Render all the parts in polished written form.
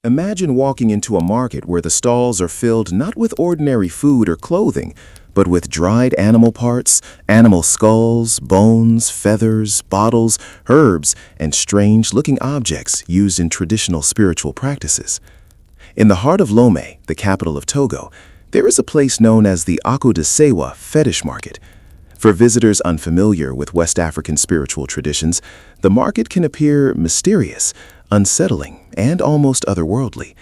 Imagine walking into a market where the stalls are filled not with ordinary food or clothing, but with dried animal parts, animal skulls, bones, feathers, bottles, herbs, and strange-looking objects used in traditional spiritual practices. In the heart of Lomé, the capital of Togo, there is a place known as the Akodessewa Fetish Market. For visitors unfamiliar with West African spiritual traditions, the market can appear mysterious, unsettling, and almost otherworldly.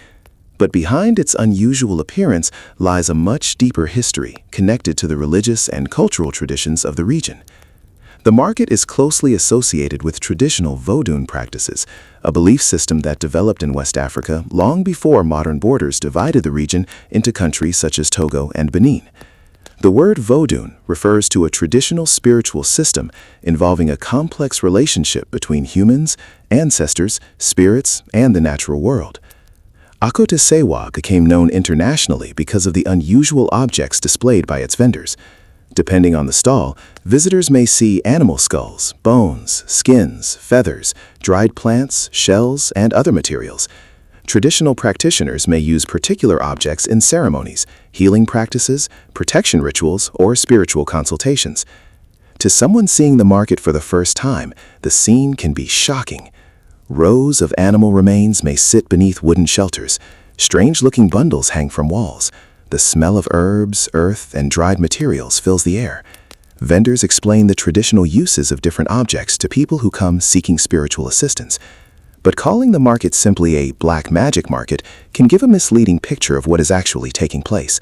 But behind its unusual appearance lies a much deeper history connected to the religious and cultural traditions of the region. The market is closely associated with traditional Vodun practices, a belief system that developed in West Africa long before modern borders divided the region into countries such as Togo and Benin. The word Vodun refers to a traditional spiritual system involving a complex relationship between humans, ancestors, spirits, and the natural world. Akodessewa became known internationally because of the unusual objects displayed by its vendors. Depending on the stall, visitors may see animal skulls, bones, skins, feathers, dried plants, shells, and other materials. Traditional practitioners may use particular objects in ceremonies, healing practices, protection rituals, or spiritual consultations. To someone seeing the market for the first time, the scene can be shocking. Rows of animal remains may sit beneath wooden shelters. Strange-looking bundles hang from walls. The smell of herbs, earth, and dried materials fills the air. Vendors explain the traditional uses of different objects to people who come seeking spiritual assistance. But calling the market simply a black magic market can give a misleading picture of what is actually taking place.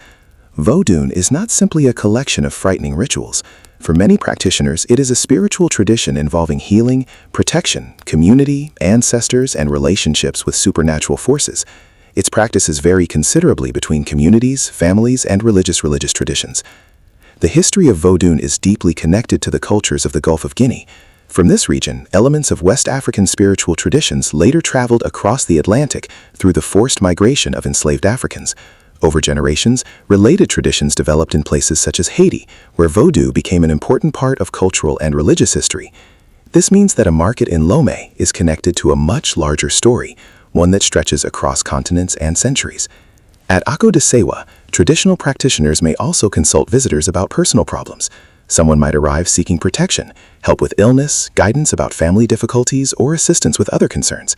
Vodun is not simply a collection of frightening rituals. For many practitioners, it is a spiritual tradition involving healing, protection, community, ancestors, and relationships with supernatural forces. Its practices vary considerably between communities, families, and religious traditions. The history of Vodun is deeply connected to the cultures of the Gulf of Guinea. From this region, elements of West African spiritual traditions later traveled across the Atlantic through the forced migration of enslaved Africans. Over generations, related traditions developed in places such as Haiti, where Vodou became an important part of cultural and religious history. This means that a market in Lome is connected to a much larger story, one that stretches across continents and centuries. At Akodessewa, traditional practitioners may also consult visitors about personal problems. Someone might arrive seeking protection, help with illness, guidance about family difficulties, or assistance with other concerns.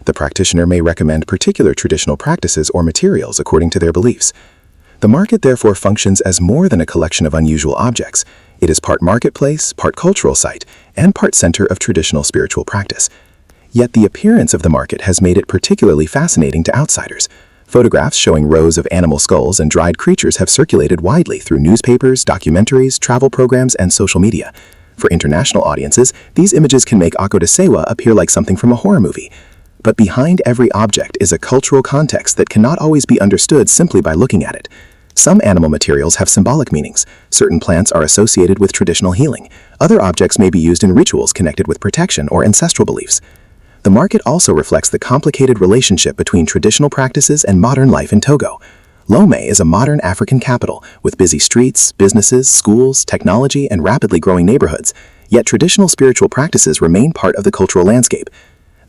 The practitioner may recommend particular traditional practices or materials according to their beliefs. The market therefore functions as more than a collection of unusual objects. It is part marketplace, part cultural site, and part center of traditional spiritual practice. Yet the appearance of the market has made it particularly fascinating to outsiders. Photographs showing rows of animal skulls and dried creatures have circulated widely through newspapers, documentaries, travel programs, and social media. For international audiences, these images can make Akodessewa appear like something from a horror movie. But behind every object is a cultural context that cannot always be understood simply by looking at it. Some animal materials have symbolic meanings. Certain plants are associated with traditional healing. Other objects may be used in rituals connected with protection or ancestral beliefs. The market also reflects the complicated relationship between traditional practices and modern life in Togo. Lomé is a modern African capital with busy streets, businesses, schools, technology, and rapidly growing neighborhoods. Yet traditional spiritual practices remain part of the cultural landscape.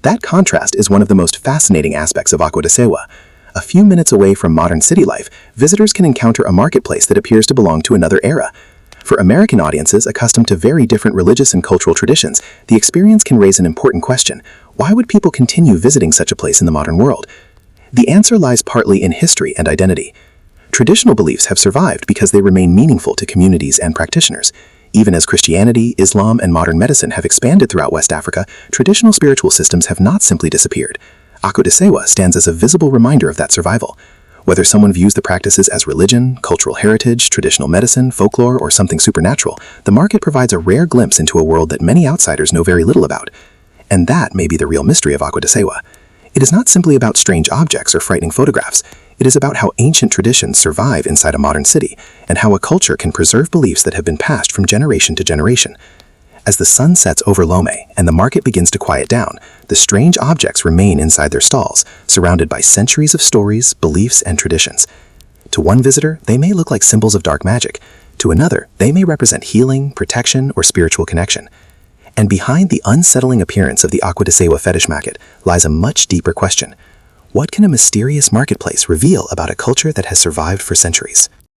That contrast is one of the most fascinating aspects of Akodessewa. A few minutes away from modern city life, visitors can encounter a marketplace that appears to belong to another era. For American audiences accustomed to very different religious and cultural traditions, the experience can raise an important question. Why would people continue visiting such a place in the modern world? The answer lies partly in history and identity. Traditional beliefs have survived because they remain meaningful to communities and practitioners. Even as Christianity, Islam, and modern medicine have expanded throughout West Africa, traditional spiritual systems have not simply disappeared. Akodessewa stands as a visible reminder of that survival. Whether someone views the practices as religion, cultural heritage, traditional medicine, folklore, or something supernatural, the market provides a rare glimpse into a world that many outsiders know very little about. And that may be the real mystery of Akodessewa. It is not simply about strange objects or frightening photographs. It is about how ancient traditions survive inside a modern city, and how a culture can preserve beliefs that have been passed from generation to generation. As the sun sets over Lomé and the market begins to quiet down, the strange objects remain inside their stalls, surrounded by centuries of stories, beliefs, and traditions. To one visitor, they may look like symbols of dark magic. To another, they may represent healing, protection, or spiritual connection. And behind the unsettling appearance of the Akodessewa Fetish Market lies a much deeper question. What can a mysterious marketplace reveal about a culture that has survived for centuries?